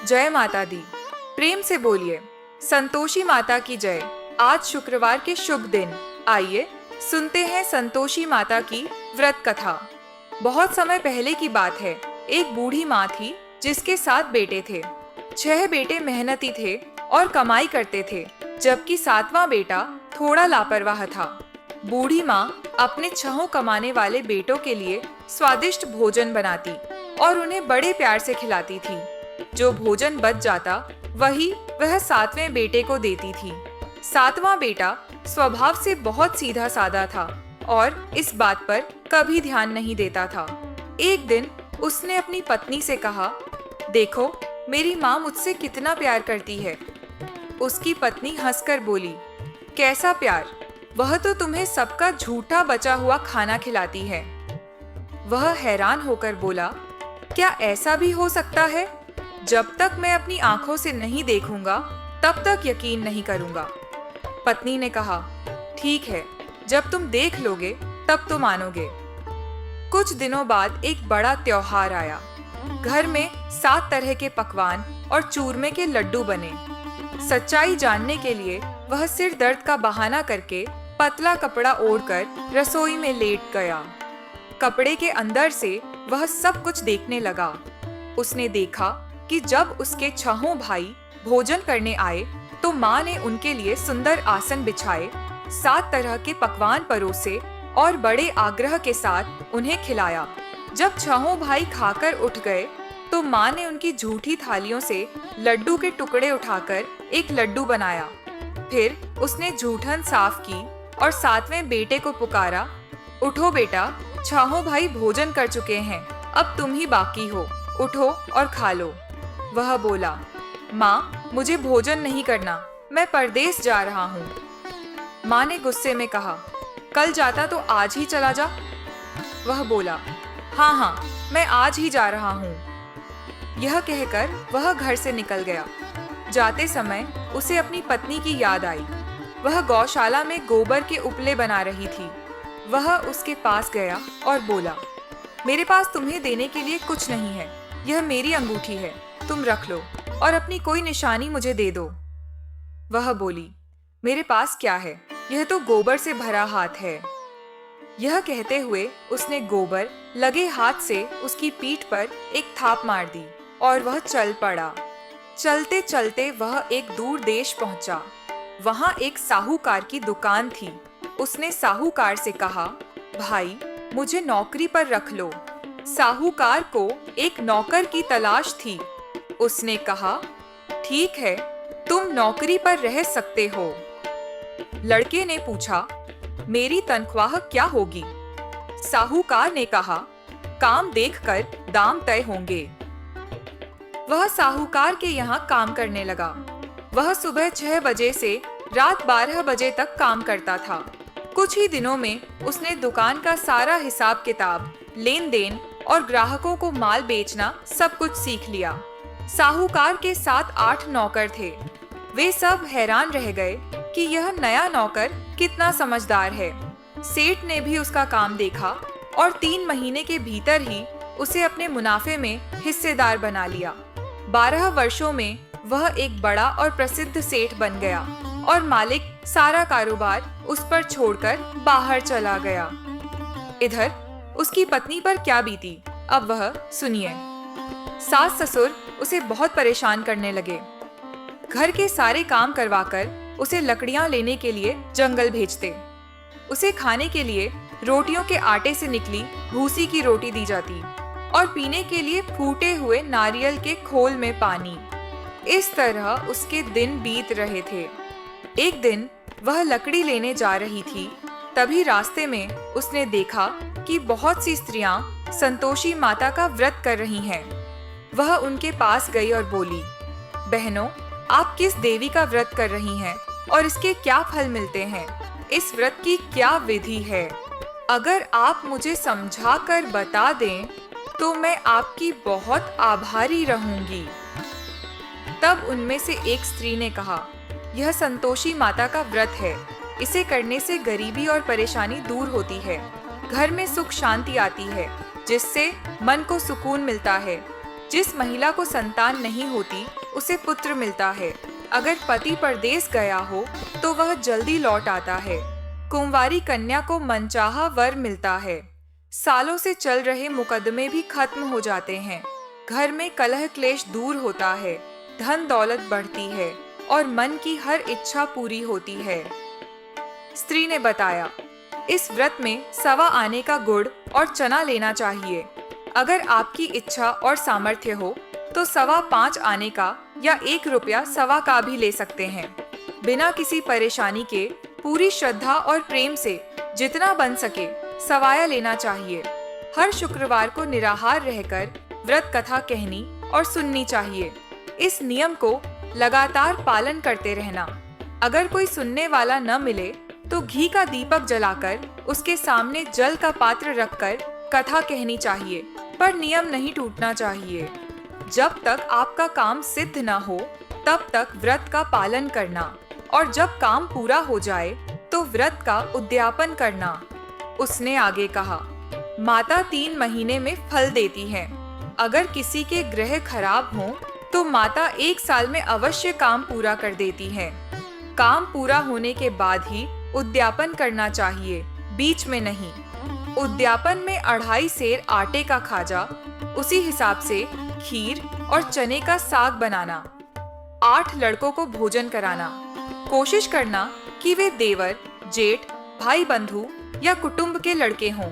जय माता दी। प्रेम से बोलिए संतोषी माता की जय। आज शुक्रवार के शुभ दिन, आइए सुनते हैं संतोषी माता की व्रत कथा। बहुत समय पहले की बात है। एक बूढ़ी माँ थी जिसके 7 बेटे थे। 6 बेटे मेहनती थे और कमाई करते थे, जबकि 7वां बेटा थोड़ा लापरवाह था। बूढ़ी माँ अपने 6 कमाने वाले बेटों के लिए स्वादिष्ट भोजन बनाती और उन्हें बड़े प्यार से खिलाती थी। जो भोजन बच जाता वही वह 7वें बेटे को देती थी। 7वां बेटा स्वभाव से बहुत सीधा साधा था और इस बात पर कभी ध्यान नहीं देता था। एक दिन उसने अपनी पत्नी से कहा, देखो मेरी माँ मुझसे कितना प्यार करती है। उसकी पत्नी हंसकर बोली, कैसा प्यार? वह तो तुम्हें सबका झूठा बचा हुआ खाना खिलाती है। वह हैरान होकर बोला, क्या ऐसा भी हो सकता है? जब तक मैं अपनी आंखों से नहीं देखूंगा तब तक यकीन नहीं करूंगा। पत्नी ने कहा, ठीक है, जब तुम देख लोगे तब तो मानोगे। कुछ दिनों बाद एक बड़ा त्योहार आया। घर में 7 तरह के पकवान और चूरमे के लड्डू बने। सच्चाई जानने के लिए वह सिर दर्द का बहाना करके पतला कपड़ा ओढ़कर रसोई में लेट गया। कपड़े के अंदर से वह सब कुछ देखने लगा। उसने देखा कि जब उसके 6 भाई भोजन करने आए तो माँ ने उनके लिए सुंदर आसन बिछाए, 7 तरह के पकवान परोसे और बड़े आग्रह के साथ उन्हें खिलाया। जब 6 भाई खाकर उठ गए तो माँ ने उनकी झूठी थालियों से लड्डू के टुकड़े उठाकर एक लड्डू बनाया। फिर उसने जूठन साफ की और 7वें बेटे को पुकारा, उठो बेटा, 6 भाई भोजन कर चुके हैं, अब तुम ही बाकी हो, उठो और खा लो। वह बोला, माँ मुझे भोजन नहीं करना, मैं परदेस जा रहा हूँ। माँ ने गुस्से में कहा, कल जाता तो आज ही चला जा। वह बोला, हाँ हाँ, मैं आज ही जा रहा हूँ। यह कहकर वह घर से निकल गया। जाते समय उसे अपनी पत्नी की याद आई। वह गौशाला में गोबर के उपले बना रही थी। वह उसके पास गया और बोला, मेरे पास तुम्हें देने के लिए कुछ नहीं है, यह मेरी अंगूठी है, तुम रख लो और अपनी कोई निशानी मुझे दे दो। वह बोली, मेरे पास क्या है, यह तो गोबर से भरा हाथ है। यह कहते हुए उसने गोबर लगे हाथ से उसकी पीठ पर एक थाप मार दी और वह चल पड़ा। चलते चलते वह एक दूर देश पहुंचा। वहां एक साहूकार की दुकान थी। उसने साहूकार से कहा, भाई मुझे नौकरी पर रख लो। साहूकार को एक नौकर की तलाश थी। उसने कहा, ठीक है, तुम नौकरी पर रह सकते हो। लड़के ने पूछा, मेरी तनख्वाह क्या होगी? साहूकार ने कहा, काम देखकर दाम तय होंगे। वह साहूकार के यहाँ काम करने लगा। वह सुबह 6 बजे से रात 12 बजे तक काम करता था। कुछ ही दिनों में उसने दुकान का सारा हिसाब किताब, लेन देन और ग्राहकों को माल बेचना सब कुछ सीख लिया। साहूकार के 7-8 नौकर थे। वे सब हैरान रह गए कि यह नया नौकर कितना समझदार है। सेठ ने भी उसका काम देखा और 3 महीने के भीतर ही उसे अपने मुनाफे में हिस्सेदार बना लिया। 12 वर्षों में वह एक बड़ा और प्रसिद्ध सेठ बन गया और मालिक सारा कारोबार उस पर छोड़कर बाहर चला गया। इधर उसकी पत्नी पर क्या बीती, अब वह सुनिए। सास ससुर उसे बहुत परेशान करने लगे। घर के सारे काम करवाकर उसे लकड़ियां लेने के लिए जंगल भेजते। उसे खाने के लिए रोटियों के आटे से निकली भूसी की रोटी दी जाती और पीने के लिए फूटे हुए नारियल के खोल में पानी। इस तरह उसके दिन बीत रहे थे। एक दिन वह लकड़ी लेने जा रही थी, तभी रास्ते में उसने देखा कि बहुत सी स्त्रियां संतोषी माता का व्रत कर रही हैं। वह उनके पास गई और बोली, बहनों, आप किस देवी का व्रत कर रही हैं और इसके क्या फल मिलते हैं? इस व्रत की क्या विधि है? अगर आप मुझे समझा कर बता दें तो मैं आपकी बहुत आभारी रहूंगी। तब उनमें से एक स्त्री ने कहा, यह संतोषी माता का व्रत है। इसे करने से गरीबी और परेशानी दूर होती है, घर में सुख शांति आती है, जिससे मन को सुकून मिलता है। जिस महिला को संतान नहीं होती उसे पुत्र मिलता है। अगर पति परदेस गया हो तो वह जल्दी लौट आता है। कुंवारी कन्या को मनचाहा वर मिलता है। सालों से चल रहे मुकदमे भी खत्म हो जाते हैं। घर में कलह क्लेश दूर होता है, धन दौलत बढ़ती है और मन की हर इच्छा पूरी होती है। स्त्री ने बताया, इस व्रत में 1.25 आने का गुड़ और चना लेना चाहिए। अगर आपकी इच्छा और सामर्थ्य हो तो 5.25 आने का या 1 रुपया 1.25 का भी ले सकते हैं। बिना किसी परेशानी के पूरी श्रद्धा और प्रेम से जितना बन सके सवाया लेना चाहिए। हर शुक्रवार को निराहार रहकर व्रत कथा कहनी और सुननी चाहिए। इस नियम को लगातार पालन करते रहना। अगर कोई सुनने वाला न मिले तो घी का दीपक जलाकर उसके सामने जल का पात्र रखकर कथा कहनी चाहिए, पर नियम नहीं टूटना चाहिए। जब तक आपका काम सिद्ध न हो तब तक व्रत का पालन करना और जब काम पूरा हो जाए तो व्रत का उद्यापन करना। उसने आगे कहा, माता 3 महीने में फल देती है। अगर किसी के ग्रह खराब हों तो माता 1 साल में अवश्य काम पूरा कर देती है। काम पूरा होने के बाद ही उद्यापन करना चाहिए, बीच में नहीं। उद्यापन में 2.5 सेर आटे का खाजा, उसी हिसाब से खीर और चने का साग बनाना। 8 लड़कों को भोजन कराना। कोशिश करना कि वे देवर, जेठ, भाई बंधु या कुटुंब के लड़के हों।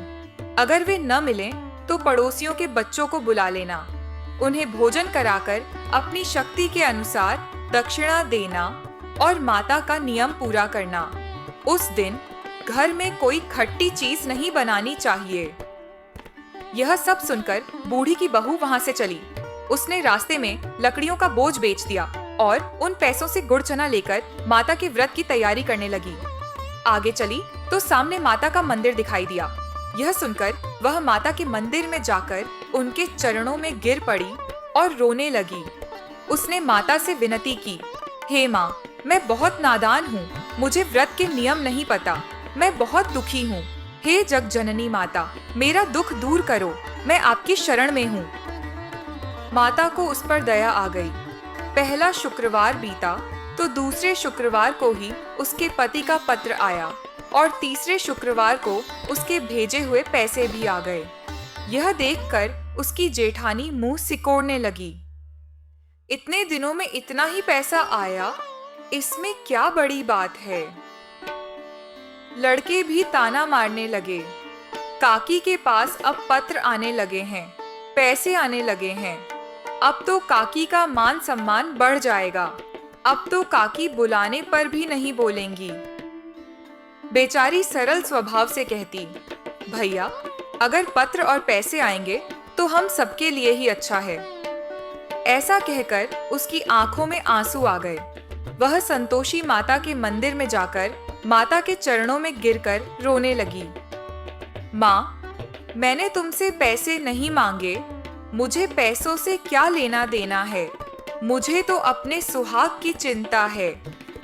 अगर वे न मिलें तो पड़ोसियों के बच्चों को बुला लेना। उन्हें भोजन कराकर अपनी शक्ति के अनुसार दक्षिणा देना और माता का नियम पूरा करना। उस दिन घर में कोई खट्टी चीज नहीं बनानी चाहिए। यह सब सुनकर बूढ़ी की बहू वहां से चली। उसने रास्ते में लकड़ियों का बोझ बेच दिया और उन पैसों से गुड़ चना लेकर माता के व्रत की तैयारी करने लगी। आगे चली तो सामने माता का मंदिर दिखाई दिया। यह सुनकर वह माता के मंदिर में जाकर उनके चरणों में गिर पड़ी और रोने लगी। उसने माता से विनती की, हे माँ, मैं बहुत नादान हूँ, मुझे व्रत के नियम नहीं पता, मैं बहुत दुखी हूँ। हे जग जननी माता, मेरा दुख दूर करो, मैं आपकी शरण में हूँ। माता को उस पर दया आ गई। पहला शुक्रवार बीता तो दूसरे शुक्रवार को ही उसके पति का पत्र आया और तीसरे शुक्रवार को उसके भेजे हुए पैसे भी आ गए। यह देखकर उसकी जेठानी मुंह सिकोड़ने लगी। इतने दिनों में इतना ही पैसा आया, इसमें क्या बड़ी बात है। लड़के भी ताना मारने लगे। काकी के पास अब पत्र आने लगे हैं, पैसे आने लगे हैं। अब तो काकी का मान सम्मान बढ़ जाएगा। अब तो काकी बुलाने पर भी नहीं बोलेंगी। बेचारी सरल स्वभाव से कहती, भैया, अगर पत्र और पैसे आएंगे तो हम सबके लिए ही अच्छा है। ऐसा कहकर उसकी आंखों में आंसू आ गए। वह संतोषी माता के मंदिर में जाकर माता के चरणों में गिरकर रोने लगी। माँ, मैंने तुमसे पैसे नहीं मांगे, मुझे पैसों से क्या लेना देना है। मुझे तो अपने सुहाग की चिंता है।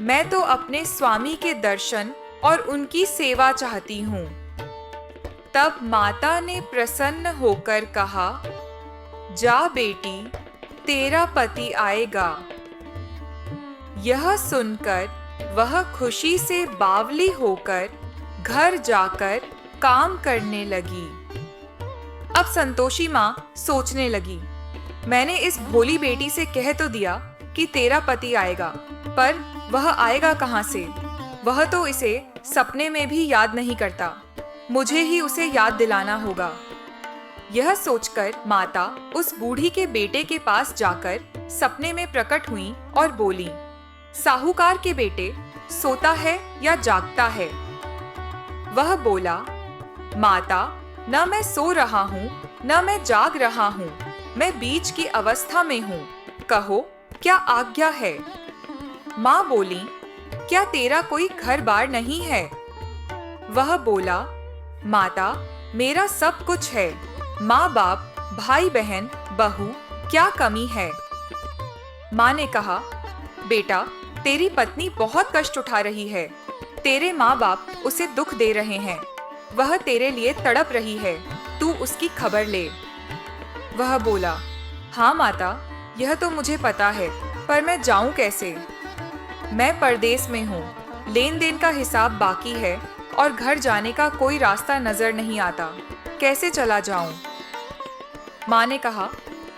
मैं तो अपने स्वामी के दर्शन और उनकी सेवा चाहती हूँ। तब माता ने प्रसन्न होकर कहा, जा बेटी, तेरा पति आएगा। यह सुनकर वह खुशी से बावली होकर घर जाकर काम करने लगी। अब संतोषी माँ सोचने लगी, मैंने इस भोली बेटी से कह तो दिया कि तेरा पति आएगा, पर वह आएगा कहाँ से? वह तो इसे सपने में भी याद नहीं करता। मुझे ही उसे याद दिलाना होगा। यह सोचकर माता उस बूढ़ी के बेटे के पास जाकर सपने में प्रकट हुई और बोली, साहूकार के बेटे, सोता है या जागता है? वह बोला, माता, न मैं सो रहा हूँ न मैं जाग रहा हूँ, मैं बीच की अवस्था में हूँ। कहो, क्या आज्ञा है? माँ बोली, क्या तेरा कोई घर बार नहीं है? वह बोला, माता, मेरा सब कुछ है। माँ बाप, भाई बहन, बहू, क्या कमी है? माँ ने कहा, बेटा, तेरी पत्नी बहुत कष्ट उठा रही है। तेरे माँ बाप उसे दुख दे रहे हैं। वह तेरे लिए तड़प रही है, तू उसकी खबर ले। वह बोला, हाँ माता, यह तो मुझे पता है, पर मैं जाऊं कैसे? मैं परदेश में हूँ, लेन देन का हिसाब बाकी है और घर जाने का कोई रास्ता नजर नहीं आता। कैसे चला जाऊं? माँ ने कहा,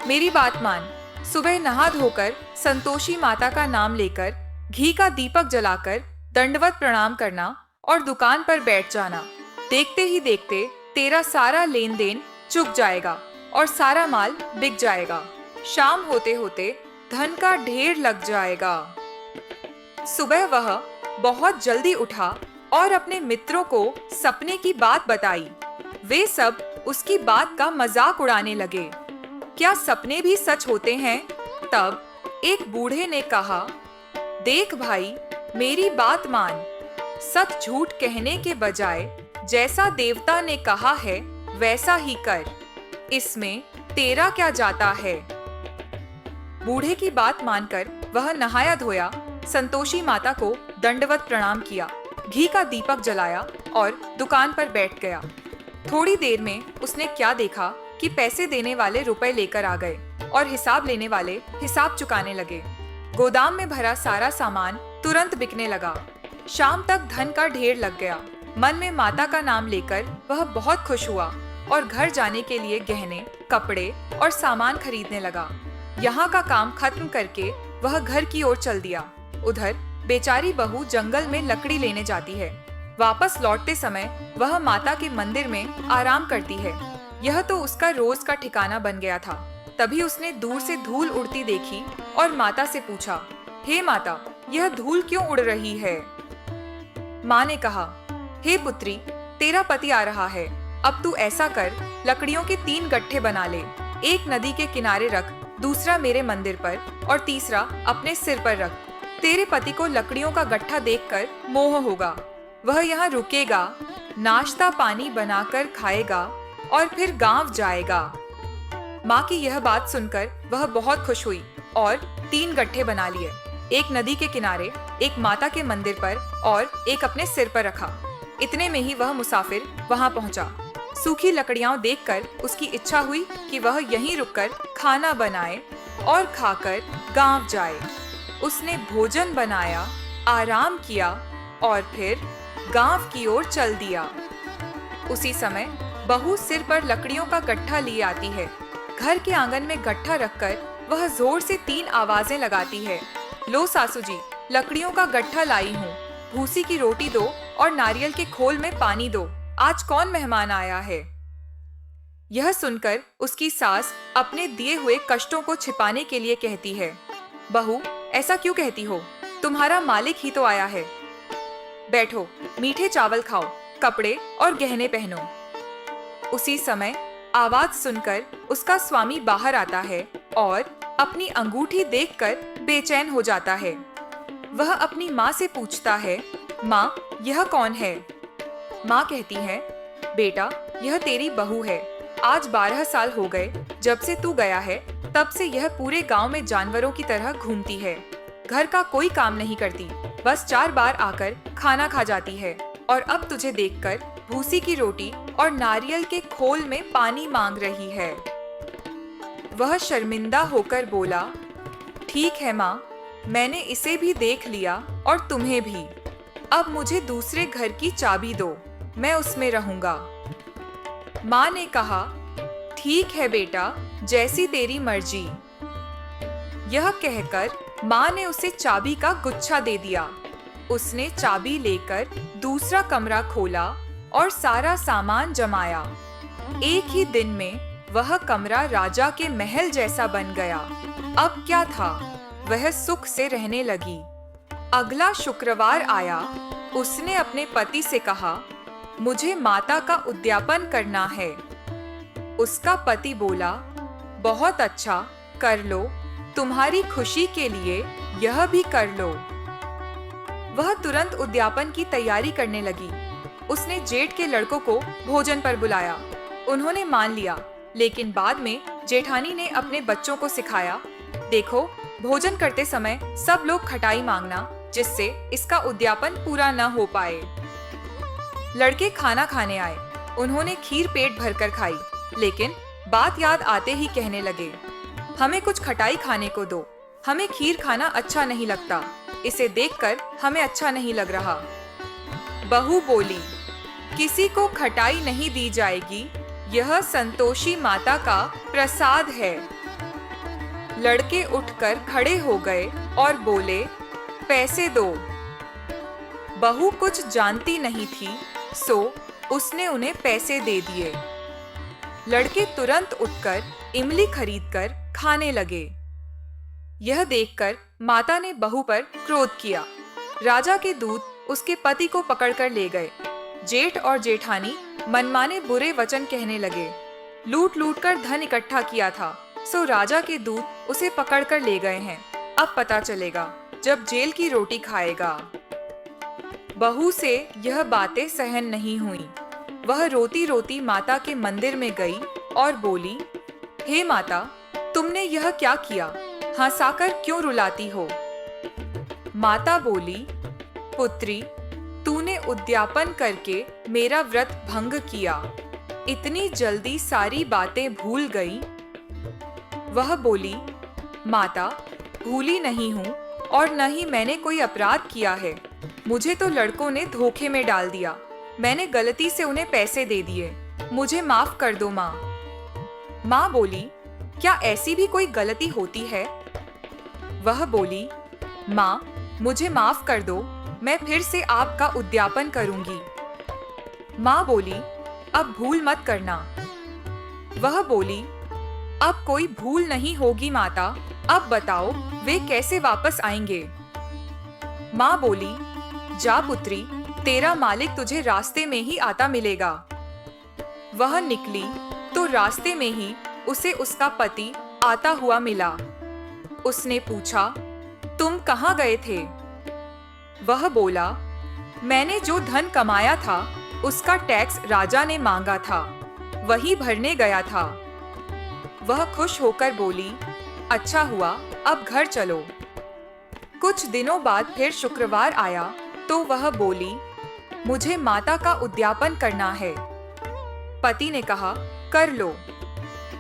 मेरी बात मान। सुबह नहा धोकर संतोषी माता का नाम लेकर घी का दीपक जलाकर दंडवत प्रणाम करना और दुकान पर बैठ जाना। देखते ही देखते तेरा सारा लेन देन चुक जाएगा और सारा माल बिक जाएगा। शाम होते होते धन का ढेर लग जाएगा। सुबह वह बहुत जल्दी उठा और अपने मित्रों को सपने की बात बताई। वे सब उसकी बात का मजाक उड़ाने लगे। क्या सपने भी सच होते हैं? तब एक बूढ़े ने कहा, देख भाई, मेरी बात मान। सच झूठ कहने के बजाय जैसा देवता ने कहा है वैसा ही कर। इसमें तेरा क्या जाता है? बूढ़े की बात मानकर वह नहाया धोया, संतोषी माता को दंडवत प्रणाम किया, घी का दीपक जलाया और दुकान पर बैठ गया। थोड़ी देर में उसने क्या देखा कि पैसे देने वाले रुपए लेकर आ गए और हिसाब लेने वाले हिसाब चुकाने लगे। गोदाम में भरा सारा सामान तुरंत बिकने लगा। शाम तक धन का ढेर लग गया। मन में माता का नाम लेकर वह बहुत खुश हुआ और घर जाने के लिए गहने, कपड़े और सामान खरीदने लगा। यहाँ का काम खत्म करके वह घर की ओर चल दिया। उधर बेचारी बहू जंगल में लकड़ी लेने जाती है। वापस लौटते समय वह माता के मंदिर में आराम करती है। यह तो उसका रोज का ठिकाना बन गया था। तभी उसने दूर से धूल उड़ती देखी और माता से पूछा, हे माता, यह धूल क्यों उड़ रही है? माँ ने कहा, हे पुत्री, तेरा पति आ रहा है। अब तू ऐसा कर, लकड़ियों के 3 गट्ठे बना ले। एक नदी के किनारे रख, दूसरा मेरे मंदिर पर और तीसरा अपने सिर पर रख। तेरे पति को लकड़ियों का गट्ठा देखकर मोह होगा। वह यहाँ रुकेगा, नाश्ता पानी बनाकर खाएगा और फिर गांव जाएगा। माँ की यह बात सुनकर वह बहुत खुश हुई और 3 गट्ठे बना लिए। एक नदी के किनारे, एक माता के मंदिर पर और एक अपने सिर पर रखा। इतने में ही वह मुसाफिर वहां पहुंचा। सूखी लकड़ियां देखकर उसकी इच्छा हुई कि वह यहीं रुककर खाना बनाए और खाकर गांव जाए। उसने भोजन बनाया, आराम किया और फिर गांव की ओर चल दिया। उसी समय बहू सिर पर लकड़ियों का गट्ठा लिए आती है। घर के आंगन में गट्ठा रखकर वह जोर से 3 आवाजें लगाती है। लो सासू जी, लकड़ियों का गट्ठा लाई हूँ। भूसी की रोटी दो और नारियल के खोल में पानी दो। आज कौन मेहमान आया है? यह सुनकर उसकी सास अपने दिए हुए कष्टों को छिपाने के लिए कहती है, बहू, ऐसा क्यों कहती हो? तुम्हारा मालिक ही तो आया है। बैठो, मीठे चावल खाओ, कपड़े और गहने पहनो। उसी समय आवाज सुनकर उसका स्वामी बाहर आता है और अपनी अंगूठी देखकर बेचैन हो जाता है। वह अपनी माँ से पूछता है, माँ, यह कौन है? माँ कहती है, बेटा, यह तेरी बहू है। आज 12 साल हो गए जब से तू गया है। तब से यह पूरे गांव में जानवरों की तरह घूमती है। घर का कोई काम नहीं करती, बस 4 बार आकर खाना खा जाती है और अब तुझे देखकर भूसी की रोटी और नारियल के खोल में पानी मांग रही है। वह शर्मिंदा होकर बोला, ठीक है माँ, मैंने इसे भी देख लिया और तुम्हें भी। अब मुझे दूसरे घर की चाबी दो, मैं उसमें रहूंगा। माँ ने कहा, ठीक है बेटा, जैसी तेरी मर्जी। यह कहकर माँ ने उसे चाबी का गुच्छा दे दिया। उसने चाबी लेकर दूसरा कमरा खोला और सारा सामान जमाया। एक ही दिन में वह कमरा राजा के महल जैसा बन गया। अब क्या था, वह सुख से रहने लगी। अगला शुक्रवार आया। उसने अपने पति से कहा, मुझे माता का उद्यापन करना है। उसका पति बोला, बहुत अच्छा, कर लो, तुम्हारी खुशी के लिए यह भी कर लो। वह तुरंत उद्यापन की तैयारी करने लगी। उसने जेठ के लड़कों को भोजन पर बुलाया। उन्होंने मान लिया, लेकिन बाद में जेठानी ने अपने बच्चों को सिखाया, देखो, भोजन करते समय सब लोग खटाई मांगना, जिससे इसका उद्यापन पूरा न हो पाए। लड़के खाना खाने आए। उन्होंने खीर पेट भरकर खाई, लेकिन बात याद आते ही कहने लगे, हमें कुछ खटाई खाने को दो। हमें खीर खाना अच्छा नहीं लगता, इसे देखकर हमें अच्छा नहीं लग रहा। बहू बोली, किसी को खटाई नहीं दी जाएगी, यह संतोषी माता का प्रसाद है। लड़के उठकर खड़े हो गए और बोले, पैसे दो। बहू कुछ जानती नहीं थी, सो उसने उन्हें पैसे दे दिए। लड़के तुरंत उठकर इमली खरीदकर खाने लगे। यह देखकर माता ने बहू पर क्रोध किया। राजा के दूत उसके पति को पकड़कर ले गए। जेठ और जेठानी मनमाने बुरे वचन कहने लगे। लूट लूट कर धन इकट्ठा किया था, सो राजा के दूत उसे पकड़कर ले गए हैं। अब पता चलेगा जब जेल की रोटी खाएगा। बहू से यह बातें सहन नहीं हुई। वह रोती रोती माता के मंदिर में गई और बोली, हे माता, तुमने यह क्या किया? हंसाकर क्यों रुलाती हो? माता बोली, पुत्री, तूने उद्यापन करके मेरा व्रत भंग किया। इतनी जल्दी सारी बातें भूल गई। वह बोली, माता, भूली नहीं हूँ और न ही मैंने कोई अपराध किया है। मुझे तो लड़कों ने धोखे में डाल दिया। मैंने गलती से उन्हें पैसे दे दिए। मुझे माफ कर दो माँ। माँ बोली, क्या ऐसी भी कोई गलती होती है? वह बोली, माँ, मुझे माफ कर दो, मैं फिर से आपका उद्यापन करूंगी। माँ बोली, अब भूल मत करना। वह बोली, अब कोई भूल नहीं होगी माता। अब बताओ वे कैसे वापस आएंगे? माँ बोली, जा पुत्री, तेरा मालिक तुझे रास्ते में ही आता मिलेगा। वह निकली तो रास्ते में ही उसे उसका पति आता हुआ मिला। उसने पूछा, तुम कहाँ गए थे? वह बोला, मैंने जो धन कमाया था उसका टैक्स राजा ने मांगा था, वही भरने गया था। वह खुश होकर बोली, अच्छा हुआ, अब घर चलो। कुछ दिनों बाद फिर शुक्रवार आया तो वह बोली, मुझे माता का उद्यापन करना है। पति ने कहा, कर लो।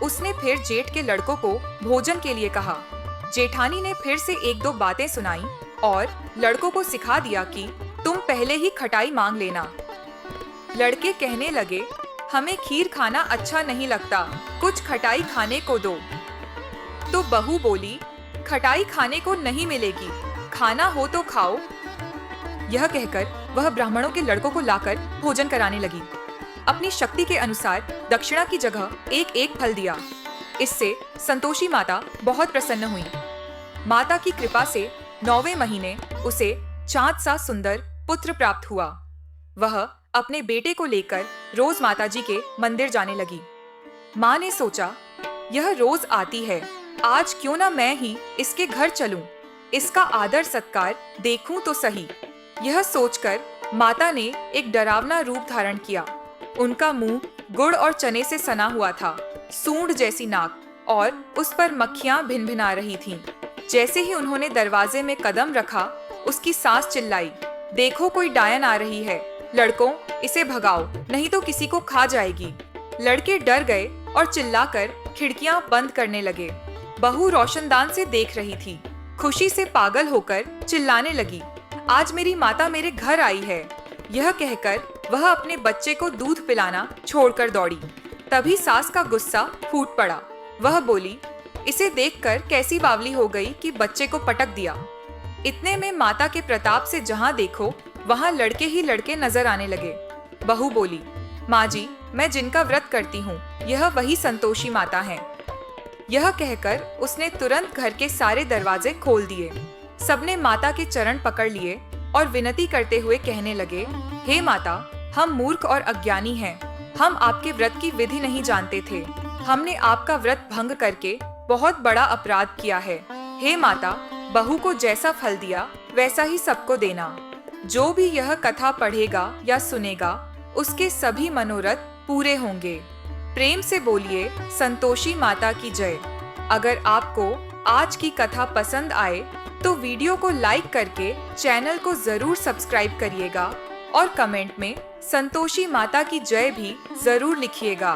उसने फिर जेठ के लड़कों को भोजन के लिए कहा। जेठानी ने फिर से एक दो बातें सुनाई और लड़कों को सिखा दिया कि तुम पहले ही खटाई मांग लेना। लड़के कहने लगे, हमें खीर खाना अच्छा नहीं लगता, कुछ खटाई खाने को दो। तो बहू बोली, खटाई खाने को नहीं मिलेगी, खाना हो तो खाओ। यह कहकर वह ब्राह्मणों के लड़कों को लाकर भोजन कराने लगी। अपनी शक्ति के अनुसार दक्षिणा की जगह एक एक फल दिया। इससे संतोषी माता बहुत प्रसन्न हुई। माता की कृपा से 9वें महीने उसे चाँद सा सुंदर पुत्र प्राप्त हुआ। वह अपने बेटे को लेकर रोज माताजी के मंदिर जाने लगी। माँ ने सोचा, यह रोज आती है, आज क्यों ना मैं ही इसके घर चलूं, इसका आदर सत्कार देखूं तो सही। यह सोचकर माता ने एक डरावना रूप धारण किया। उनका मुंह गुड़ और चने से सना हुआ था, सूंड जैसी नाक और उस पर मक्खियां भिनभिना रही थीं। जैसे ही उन्होंने दरवाजे में कदम रखा, उसकी सास चिल्लाई, देखो कोई डायन आ रही है, लड़कों इसे भगाओ, नहीं तो किसी को खा जाएगी। लड़के डर गए और चिल्लाकर खिड़कियां बंद करने लगे। बहू रोशनदान से देख रही थी। खुशी से पागल होकर चिल्लाने लगी, आज मेरी माता मेरे घर आई है। यह कहकर वह अपने बच्चे को दूध पिलाना छोड़कर दौड़ी। तभी सास का गुस्सा फूट पड़ा। वह बोली, इसे देखकर कैसी बावली हो गई कि बच्चे को पटक दिया। इतने में माता के प्रताप से जहाँ देखो वहाँ लड़के ही लड़के नजर आने लगे। बहू बोली, माँ जी, मैं जिनका व्रत करती हूँ यह वही संतोषी माता हैं। यह कहकर उसने तुरंत घर के सारे दरवाजे खोल दिए। सबने माता के चरण पकड़ लिए और विनती करते हुए कहने लगे, हे माता, हम मूर्ख और अज्ञानी हैं। हम आपके व्रत की विधि नहीं जानते थे। हमने आपका व्रत भंग करके बहुत बड़ा अपराध किया है। हे माता, बहू को जैसा फल दिया वैसा ही सबको देना। जो भी यह कथा पढ़ेगा या सुनेगा उसके सभी मनोरथ पूरे होंगे। प्रेम से बोलिए संतोषी माता की जय। अगर आपको आज की कथा पसंद आए तो वीडियो को लाइक करके चैनल को जरूर सब्सक्राइब करिएगा और कमेंट में संतोषी माता की जय भी जरूर लिखिएगा।